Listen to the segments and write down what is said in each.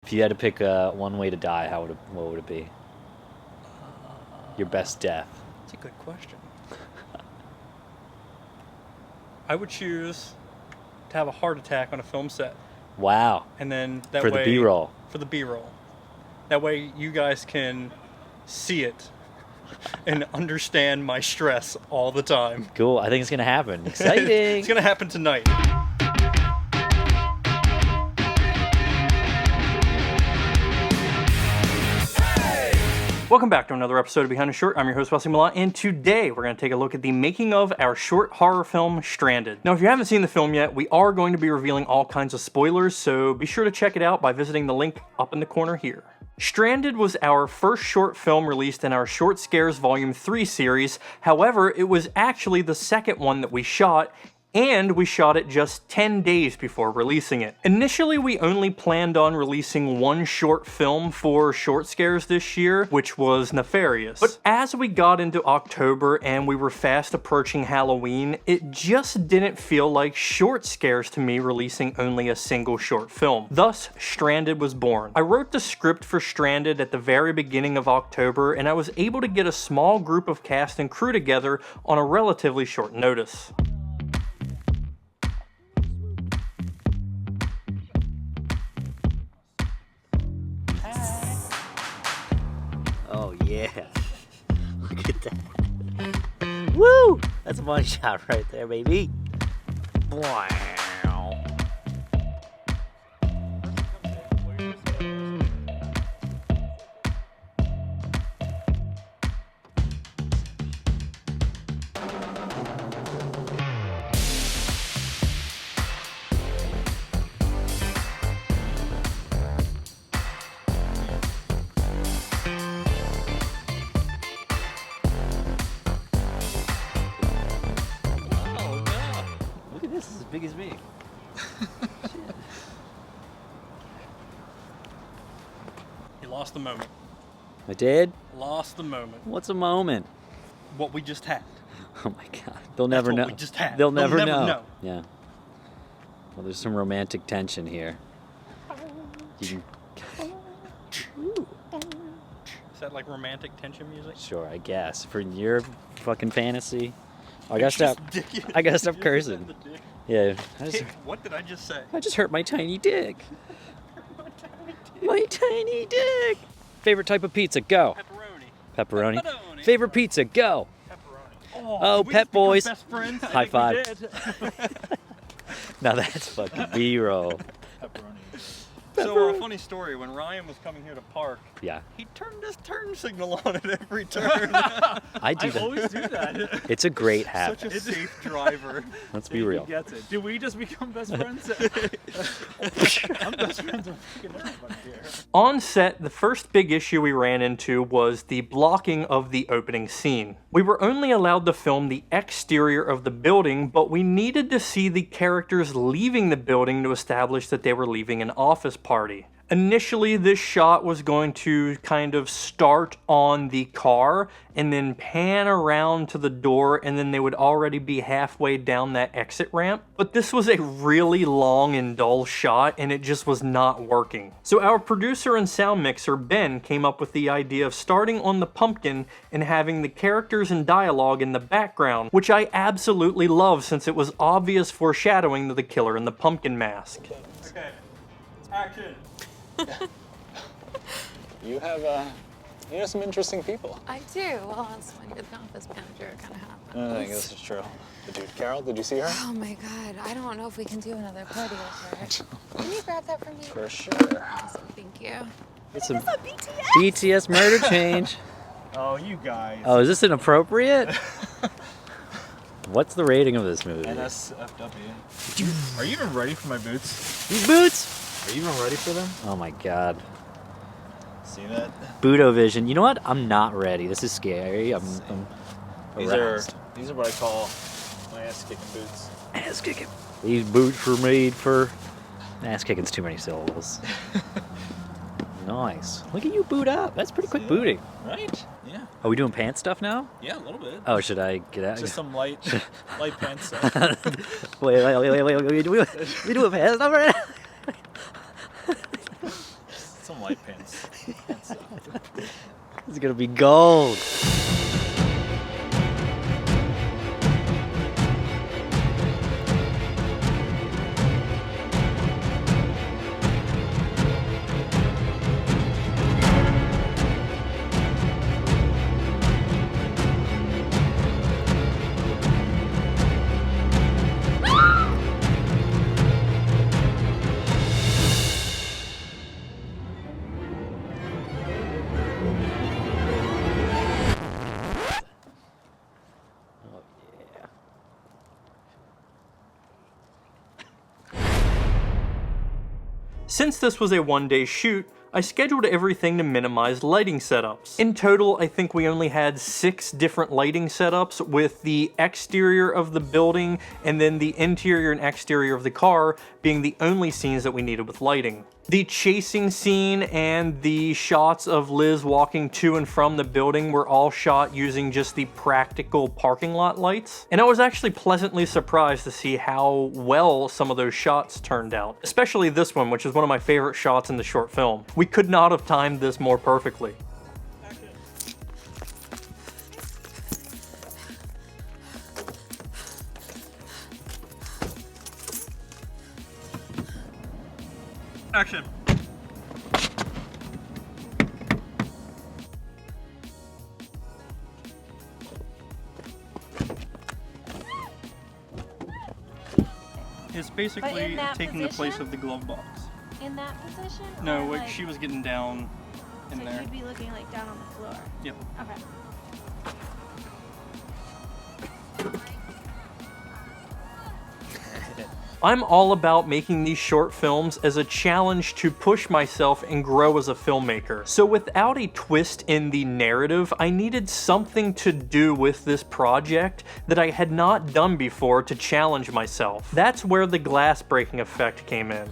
If you had to pick one way to die, what would it be? Your best death. That's a good question. I would choose to have a heart attack on a film set. Wow. And then that For way... the B-roll. For the B-roll. That way you guys can see it and understand my stress all the time. Cool. I think it's going to happen. Exciting. It's going to happen tonight. Welcome back to another episode of Behind the Short. I'm your host, Wesley Millat, and today we're going to take a look at the making of our short horror film, Stranded. Now, if you haven't seen the film yet, we are going to be revealing all kinds of spoilers, so be sure to check it out by visiting the link up in the corner here. Stranded was our first short film released in our Short Scares Volume 3 series. However, it was actually the second one that we shot, and we shot it just 10 days before releasing it. Initially, we only planned on releasing one short film for Short Scares this year, which was Nefarious. But as we got into October and we were fast approaching Halloween, it just didn't feel like Short Scares to me releasing only a single short film. Thus, Stranded was born. I wrote the script for Stranded at the very beginning of October, and I was able to get a small group of cast and crew together on a relatively short notice. Oh, yeah. Look at that. Woo! That's a money shot right there, baby. Wow. This is as big as me. You lost the moment. I did? Lost the moment. What's a moment? What we just had. Oh my god. They'll never know. What we just had. They'll never know. know. Yeah. Well, there's some romantic tension here. You Is that like romantic tension music? Sure, I guess. For your fucking fantasy. Oh, I gotta stop cursing. Yeah. What did I just say? I just hurt my tiny dick. My tiny dick. Favorite type of pizza? Go. Pepperoni. Pepperoni. Favorite pizza? Go. Pepperoni. Oh, Pet Boys. Best friends? High five. Now that's fucking B-roll. So, a funny story, when Ryan was coming here to park, Yeah. he turned his turn signal on at every turn. I do that. always do that. It's a great habit. Such a safe driver. Let's be real. He gets it. Did we just become best friends? I'm best friends with fucking everybody here. On set, the first big issue we ran into was the blocking of the opening scene. We were only allowed to film the exterior of the building, but we needed to see the characters leaving the building to establish that they were leaving an office party. Initially, this shot was going to kind of start on the car and then pan around to the door, and then they would already be halfway down that exit ramp. But this was a really long and dull shot, and it just was not working. So our producer and sound mixer, Ben, came up with the idea of starting on the pumpkin and having the characters and dialogue in the background, which I absolutely love since it was obvious foreshadowing to the killer in the pumpkin mask. Okay, action. You have some interesting people. I do. Well, that's when you're the office manager, it kind of happens. I think this is true. The dude, Carol, did you see her? Oh my God, I don't know if we can do another party with her. Can you grab that for me? For sure. Awesome, thank you. It's some BTS? BTS murder change. Oh, you guys. Oh, is this inappropriate? What's the rating of this movie? NSFW. Are you even ready for my boots? These boots? Are you even ready for them? Oh my god. See that? Budo vision. You know what? I'm not ready. This is scary. I'm These aroused. are what I call my ass kicking boots. Ass kicking. These boots were made for... Ass kicking's too many syllables. Nice. Look at you boot up. That's pretty quick booting. Right? Yeah. Are we doing pants stuff now? Yeah, a little bit. Oh, should I get out? Just some light pants stuff. wait. We doing pants stuff right now? Some light pants. It's gonna be gold. Since this was a one-day shoot, I scheduled everything to minimize lighting setups. In total, I think we only had 6 different lighting setups, with the exterior of the building and then the interior and exterior of the car being the only scenes that we needed with lighting. The chasing scene and the shots of Liz walking to and from the building were all shot using just the practical parking lot lights. And I was actually pleasantly surprised to see how well some of those shots turned out. Especially this one, which is one of my favorite shots in the short film. We could not have timed this more perfectly. Action. It's basically taking the place of the glove box. In that position? No, or, like she was getting down in so there. you'd be looking like down on the floor. Yep. Okay. I'm all about making these short films as a challenge to push myself and grow as a filmmaker. So without a twist in the narrative, I needed something to do with this project that I had not done before to challenge myself. That's where the glass breaking effect came in.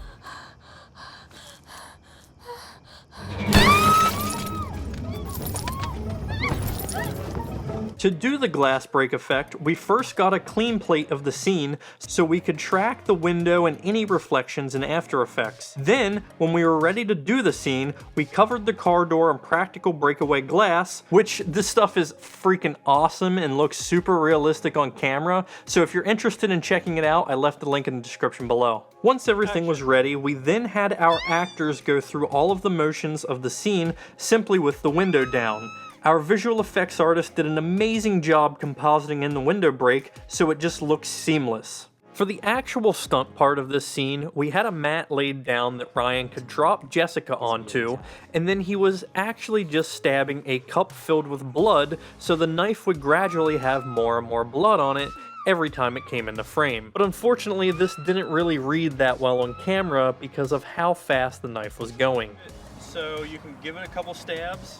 To do the glass break effect, we first got a clean plate of the scene so we could track the window and any reflections in After Effects. Then, when we were ready to do the scene, we covered the car door in practical breakaway glass, which this stuff is freaking awesome and looks super realistic on camera, so if you're interested in checking it out, I left the link in the description below. Once everything was ready, we then had our actors go through all of the motions of the scene simply with the window down. Our visual effects artist did an amazing job compositing in the window break, so it just looks seamless. For the actual stunt part of this scene, we had a mat laid down that Ryan could drop Jessica onto, and then he was actually just stabbing a cup filled with blood, so the knife would gradually have more and more blood on it every time it came into frame. But unfortunately, this didn't really read that well on camera because of how fast the knife was going. So you can give it a couple stabs.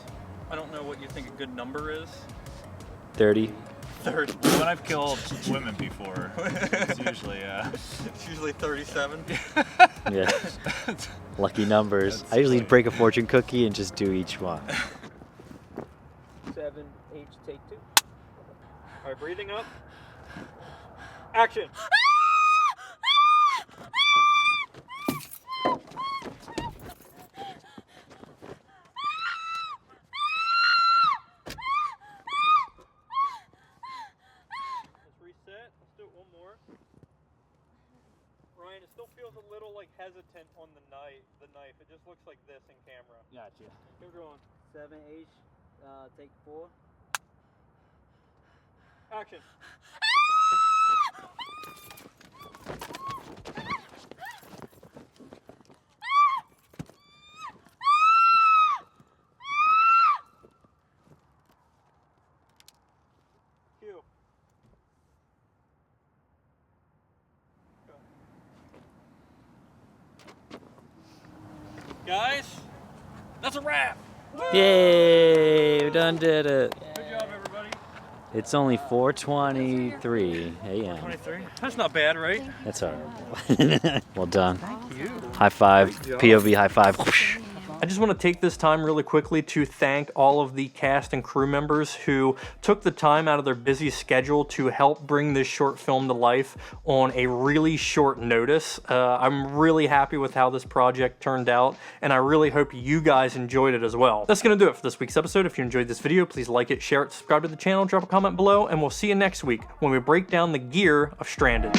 I don't know what you think a good number is. 30. 30. When I've killed women before, it's usually It's usually 37. Yeah. Lucky numbers. I usually break a fortune cookie and just do each one. 7, H, take 2. All right, breathing up. Action. Ryan, it still feels a little like hesitant on the knife. It just looks like this in camera. Gotcha. Keep going. 7H, take 4. Action. Cue. Guys, that's a wrap. Yay! We done did it. Good job, everybody. It's only 4:23 a.m. 23. That's not bad, right? That's all right. Well done. Thank you. High five. Great job. POV high five. I just want to take this time really quickly to thank all of the cast and crew members who took the time out of their busy schedule to help bring this short film to life on a really short notice. I'm really happy with how this project turned out, and I really hope you guys enjoyed it as well. That's going to do it for this week's episode. If you enjoyed this video, please like it, share it, subscribe to the channel, drop a comment below, and we'll see you next week when we break down the gear of Stranded.